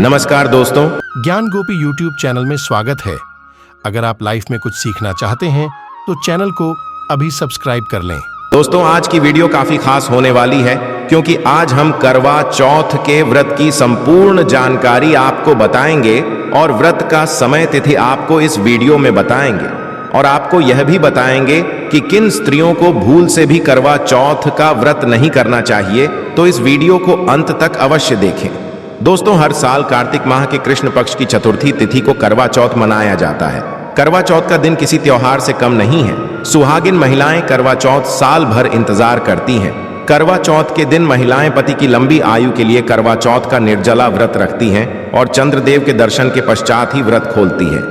नमस्कार दोस्तों। ज्ञान गोपी यूट्यूब चैनल में स्वागत है। अगर आप लाइफ में कुछ सीखना चाहते हैं तो चैनल को अभी सब्सक्राइब कर लें। दोस्तों आज की वीडियो काफी खास होने वाली है क्योंकि आज हम करवा चौथ के व्रत की संपूर्ण जानकारी आपको बताएंगे और व्रत का समय तिथि आपको इस वीडियो में बताएंगे और आपको यह भी बताएंगे कि किन स्त्रियों को भूल से भी करवा चौथ का व्रत नहीं करना चाहिए। तो इस वीडियो को अंत तक अवश्य देखें। दोस्तों हर साल कार्तिक माह के कृष्ण पक्ष की चतुर्थी तिथि को करवा चौथ मनाया जाता है। करवा चौथ का दिन किसी त्योहार से कम नहीं है। सुहागिन महिलाएं करवा चौथ साल भर इंतजार करती हैं। करवा चौथ के दिन महिलाएं पति की लंबी आयु के लिए करवा चौथ का निर्जला व्रत रखती हैं और चंद्रदेव के दर्शन के पश्चात ही व्रत खोलती हैं।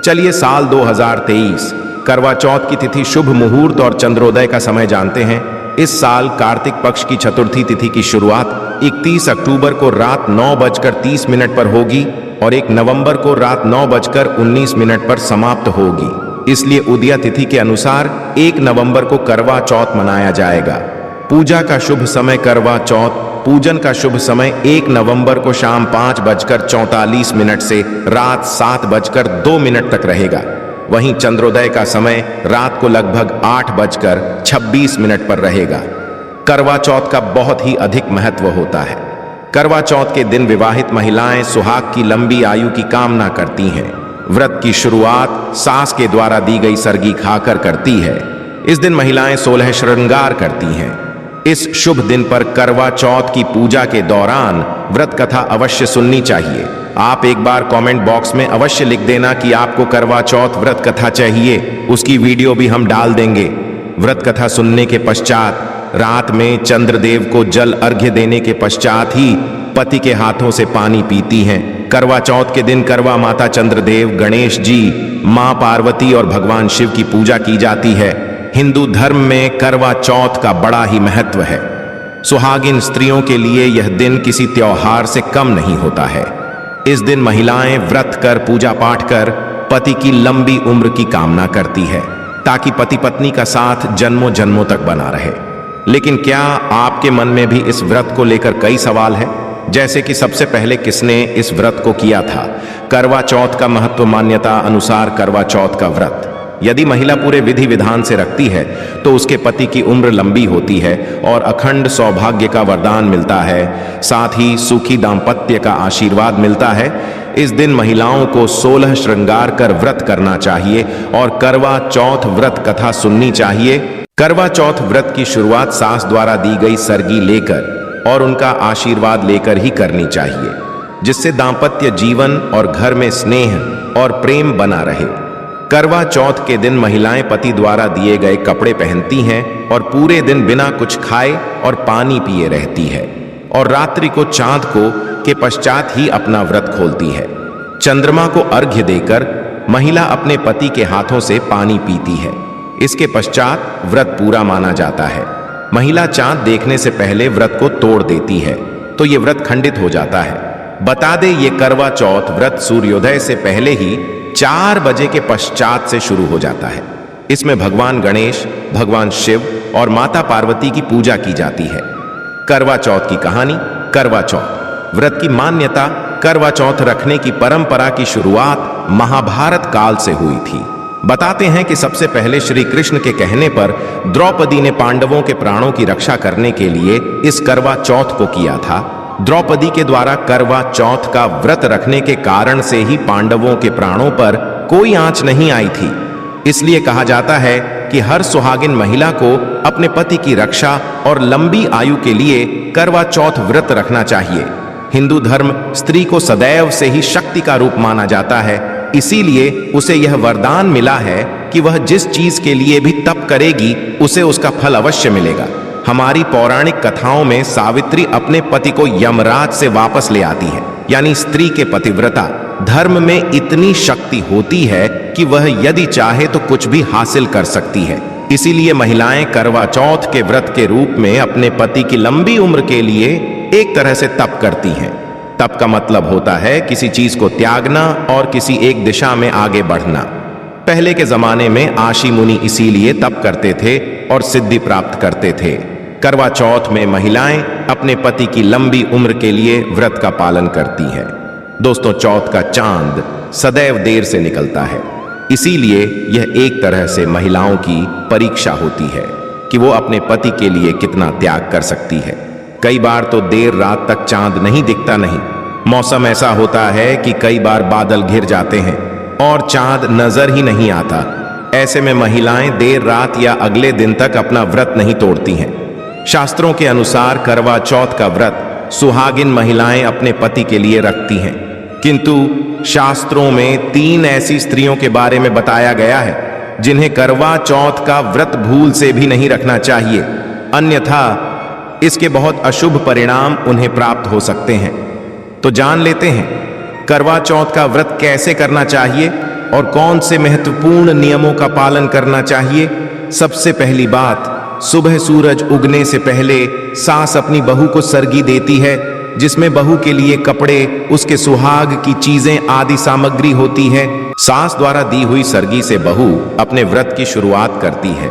चलिए साल 2023 करवा चौथ की तिथि, शुभ मुहूर्त और चंद्रोदय का समय जानते हैं। इस साल कार्तिक पक्ष की चतुर्थी तिथि की शुरुआत 31 अक्टूबर को रात 9:30 पर होगी और 1 नवंबर को रात 9:19 पर समाप्त होगी। इसलिए उदया तिथि के अनुसार 1 नवंबर को करवा चौथ मनाया जाएगा। पूजा का शुभ समय करवा चौथ पूजन का शुभ समय 1 नवंबर को शाम 5:44 से रात 7:02 तक रहेगा। वहीं चंद्रोदय का समय रात को लगभग 8:26 पर रहेगा। करवा चौथ का बहुत ही अधिक महत्व होता है। करवा चौथ के दिन विवाहित महिलाएं सुहाग की लंबी आयु की कामना करती हैं। व्रत की शुरुआत सास के द्वारा दी गई सरगी खाकर करती है। इस दिन महिलाएं 16 श्रृंगार करती हैं। इस शुभ दिन पर करवा चौथ की पूजा के दौरान व्रत कथा अवश्य सुननी चाहिए। आप एक बार कमेंट बॉक्स में अवश्य लिख देना कि आपको करवा चौथ व्रत कथा चाहिए, उसकी वीडियो भी हम डाल देंगे। व्रत कथा सुनने के पश्चात रात में चंद्रदेव को जल अर्घ्य देने के पश्चात ही पति के हाथों से पानी पीती हैं। करवा चौथ के दिन करवा माता चंद्रदेव, गणेश जी, मां पार्वती और भगवान शिव की पूजा की जाती है। हिंदू धर्म में करवा चौथ का बड़ा ही महत्व है। सुहागिन स्त्रियों के लिए यह दिन किसी त्योहार से कम नहीं होता है। इस दिन महिलाएं व्रत कर, पूजा पाठ कर पति की लंबी उम्र की कामना करती है ताकि पति पत्नी का साथ जन्मों जन्मों तक बना रहे। लेकिन क्या आपके मन में भी इस व्रत को लेकर कई सवाल हैं? जैसे कि सबसे पहले किसने इस व्रत को किया था? करवा चौथ का महत्व। मान्यता अनुसार करवा चौथ का व्रत यदि महिला पूरे विधि विधान से रखती है तो उसके पति की उम्र लंबी होती है और अखंड सौभाग्य का वरदान मिलता है। साथ ही सुखी दाम्पत्य का आशीर्वाद मिलता है। इस दिन महिलाओं को 16 श्रृंगार कर व्रत करना चाहिए और करवा चौथ व्रत कथा सुननी चाहिए। करवा चौथ व्रत की शुरुआत सास द्वारा दी गई सरगी लेकर और उनका आशीर्वाद लेकर ही करनी चाहिए, जिससे दाम्पत्य जीवन और घर में स्नेह और प्रेम बना रहे। करवा चौथ के दिन महिलाएं पति द्वारा दिए गए कपड़े पहनती हैं और पूरे दिन बिना कुछ खाए और पानी पिए रहती है और रात्रि को चांद को के पश्चात ही अपना व्रत खोलती है। चंद्रमा को अर्घ्य देकर महिला अपने पति के हाथों से पानी पीती है। इसके पश्चात व्रत पूरा माना जाता है। महिला चांद देखने से पहले व्रत को तोड़ देती है तो ये व्रत खंडित हो जाता है। बता दें ये करवा चौथ व्रत सूर्योदय से पहले ही 4 बजे के पश्चात से शुरू हो जाता है। इसमें भगवान गणेश, भगवान शिव और माता पार्वती की पूजा की जाती है। करवा चौथ की कहानी। करवा चौथ व्रत की मान्यता। करवा चौथ रखने की परंपरा की शुरुआत महाभारत काल से हुई थी। बताते हैं कि सबसे पहले श्री कृष्ण के कहने पर द्रौपदी ने पांडवों के प्राणों की रक्षा करने के लिए इस करवा चौथ को किया था। द्रौपदी के द्वारा करवा चौथ का व्रत रखने के कारण से ही पांडवों के प्राणों पर कोई आंच नहीं आई थी। इसलिए कहा जाता है कि हर सुहागिन महिला को अपने पति की रक्षा और लंबी आयु के लिए करवा चौथ व्रत रखना चाहिए। हिंदू धर्म स्त्री को सदैव से ही शक्ति का रूप माना जाता है। इसीलिए उसे यह वरदान मिला है कि वह जिस चीज के लिए भी तप करेगी उसे उसका फल अवश्य मिलेगा। हमारी पौराणिक कथाओं में सावित्री अपने पति को यमराज से वापस ले आती है, यानी स्त्री के पतिव्रता धर्म में इतनी शक्ति होती है कि वह यदि चाहे तो कुछ भी हासिल कर सकती है। इसीलिए महिलाएं करवा चौथ के व्रत के रूप में अपने पति की लंबी उम्र के लिए एक तरह से तप करती हैं। तप का मतलब होता है किसी चीज को त्यागना और किसी एक दिशा में आगे बढ़ना। पहले के जमाने में आशी मुनि इसीलिए तप करते थे और सिद्धि प्राप्त करते थे। करवा चौथ में महिलाएं अपने पति की लंबी उम्र के लिए व्रत का पालन करती हैं। दोस्तों, चौथ का चांद सदैव देर से निकलता है, इसीलिए यह एक तरह से महिलाओं की परीक्षा होती है कि वो अपने पति के लिए कितना त्याग कर सकती है। कई बार तो देर रात तक चांद नहीं दिखता नहीं, मौसम ऐसा होता है कि कई बार बादल घिर जाते हैं और चांद नजर ही नहीं आता। ऐसे में महिलाएं देर रात या अगले दिन तक अपना व्रत नहीं तोड़ती हैं। शास्त्रों के अनुसार करवा चौथ का व्रत सुहागिन महिलाएं अपने पति के लिए रखती हैं, किंतु शास्त्रों में 3 ऐसी स्त्रियों के बारे में बताया गया है जिन्हें करवा चौथ का व्रत भूल से भी नहीं रखना चाहिए, अन्यथा इसके बहुत अशुभ परिणाम उन्हें प्राप्त हो सकते हैं। तो जान लेते हैं करवा चौथ का व्रत कैसे करना चाहिए और कौन से महत्वपूर्ण नियमों का पालन करना चाहिए। सबसे पहली बात, सुबह सूरज उगने से पहले सास अपनी बहू को सरगी देती है, जिसमें बहू के लिए कपड़े, उसके सुहाग की चीजें आदि सामग्री होती है। सास द्वारा दी हुई सरगी से बहू अपने व्रत की शुरुआत करती है।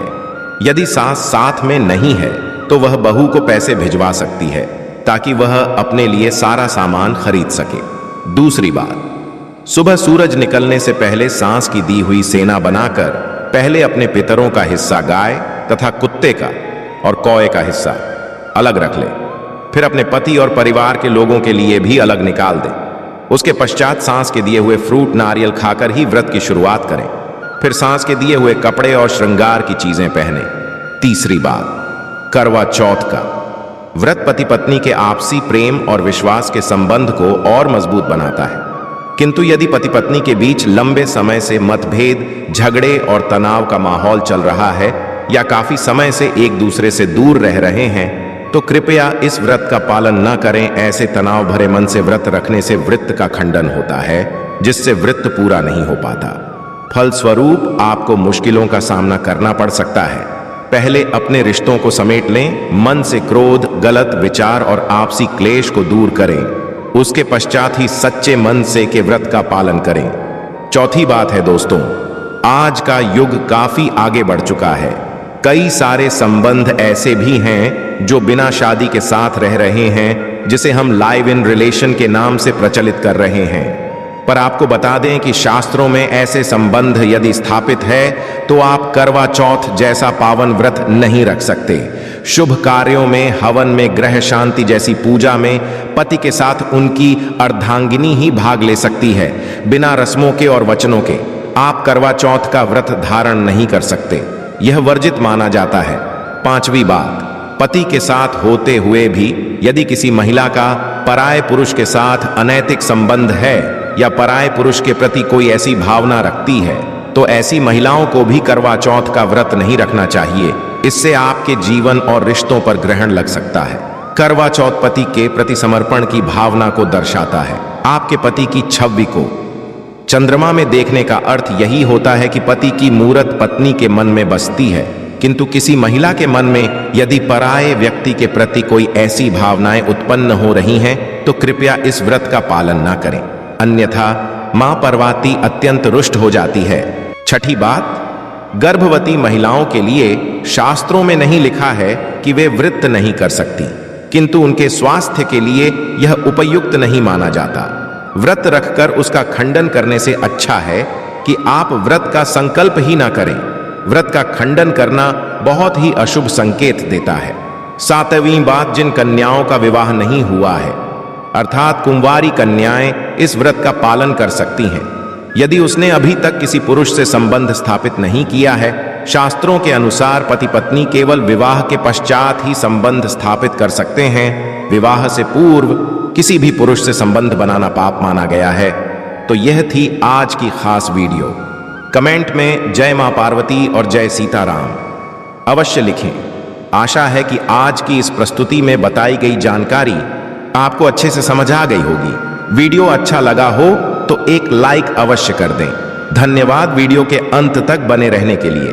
यदि सास साथ में नहीं है तो वह बहू को पैसे भिजवा सकती है ताकि वह अपने लिए सारा सामान खरीद सके। दूसरी बात, सुबह सूरज निकलने से पहले सांस की दी हुई सेना बनाकर पहले अपने पितरों का हिस्सा गाय तथा कुत्ते का और कौए का हिस्सा अलग रख ले, फिर अपने पति और परिवार के लोगों के लिए भी अलग निकाल दे। उसके पश्चात सांस के दिए हुए फ्रूट नारियल खाकर ही व्रत की शुरुआत करें, फिर सांस के दिए हुए कपड़े और श्रृंगार की चीजें पहने। तीसरी बात, करवा चौथ का व्रत पति पत्नी के आपसी प्रेम और विश्वास के संबंध को और मजबूत बनाता है, किंतु यदि पति पत्नी के बीच लंबे समय से मतभेद, झगड़े और तनाव का माहौल चल रहा है या काफी समय से एक दूसरे से दूर रह रहे हैं तो कृपया इस व्रत का पालन न करें। ऐसे तनाव भरे मन से व्रत रखने से वृत्त का खंडन होता है, जिससे वृत्त पूरा नहीं हो पाता। फलस्वरूप आपको मुश्किलों का सामना करना पड़ सकता है। पहले अपने रिश्तों को समेट लें, मन से क्रोध, गलत विचार और आपसी क्लेश को दूर करें, उसके पश्चात ही सच्चे मन से के व्रत का पालन करें। चौथी बात है दोस्तों, आज का युग काफी आगे बढ़ चुका है। कई सारे संबंध ऐसे भी हैं जो बिना शादी के साथ रह रहे हैं, जिसे हम लाइव इन रिलेशन के नाम से प्रचलित कर रहे हैं। पर आपको बता दें कि शास्त्रों में ऐसे संबंध यदि स्थापित है तो आप करवा चौथ जैसा पावन व्रत नहीं रख सकते। शुभ कार्यों में, हवन में, ग्रह शांति जैसी पूजा में पति के साथ उनकी अर्धांगिनी ही भाग ले सकती है। बिना रस्मों के और वचनों के आप करवा चौथ का व्रत धारण नहीं कर सकते, यह वर्जित माना जाता है। पांचवी बात, पति के साथ होते हुए भी यदि किसी महिला का पराये पुरुष के साथ अनैतिक संबंध है या पराये पुरुष के प्रति कोई ऐसी भावना रखती है तो ऐसी महिलाओं को भी करवा चौथ का व्रत नहीं रखना चाहिए। इससे आपके जीवन और रिश्तों पर ग्रहण लग सकता है। करवा चौथ पति के प्रति समर्पण की भावना को दर्शाता है। आपके पति की छवि को चंद्रमा में देखने का अर्थ यही होता है कि पति की मूरत पत्नी के मन में बसती है, किंतु किसी महिला के मन में यदि पराये व्यक्ति के प्रति कोई ऐसी भावनाएं उत्पन्न हो रही हैं तो कृपया इस व्रत का पालन न करें, अन्यथा मां पार्वती अत्यंत रुष्ट हो जाती है। छठी बात, गर्भवती महिलाओं के लिए शास्त्रों में नहीं लिखा है कि वे व्रत नहीं कर सकती, किंतु उनके स्वास्थ्य के लिए यह उपयुक्त नहीं माना जाता। व्रत रखकर उसका खंडन करने से अच्छा है कि आप व्रत का संकल्प ही ना करें। व्रत का खंडन करना बहुत ही अशुभ संकेत देता है। सातवीं बात, जिन कन्याओं का विवाह नहीं हुआ है अर्थात कुंवारी कन्याएं इस व्रत का पालन कर सकती हैं यदि उसने अभी तक किसी पुरुष से संबंध स्थापित नहीं किया है। शास्त्रों के अनुसार पति पत्नी केवल विवाह के पश्चात ही संबंध स्थापित कर सकते हैं। विवाह से पूर्व किसी भी पुरुष से संबंध बनाना पाप माना गया है। तो यह थी आज की खास वीडियो। कमेंट में जय मां पार्वती और जय सीताराम अवश्य लिखें। आशा है कि आज की इस प्रस्तुति में बताई गई जानकारी आपको अच्छे से समझ आ गई होगी। वीडियो अच्छा लगा हो तो एक लाइक अवश्य कर दें। धन्यवाद वीडियो के अंत तक बने रहने के लिए।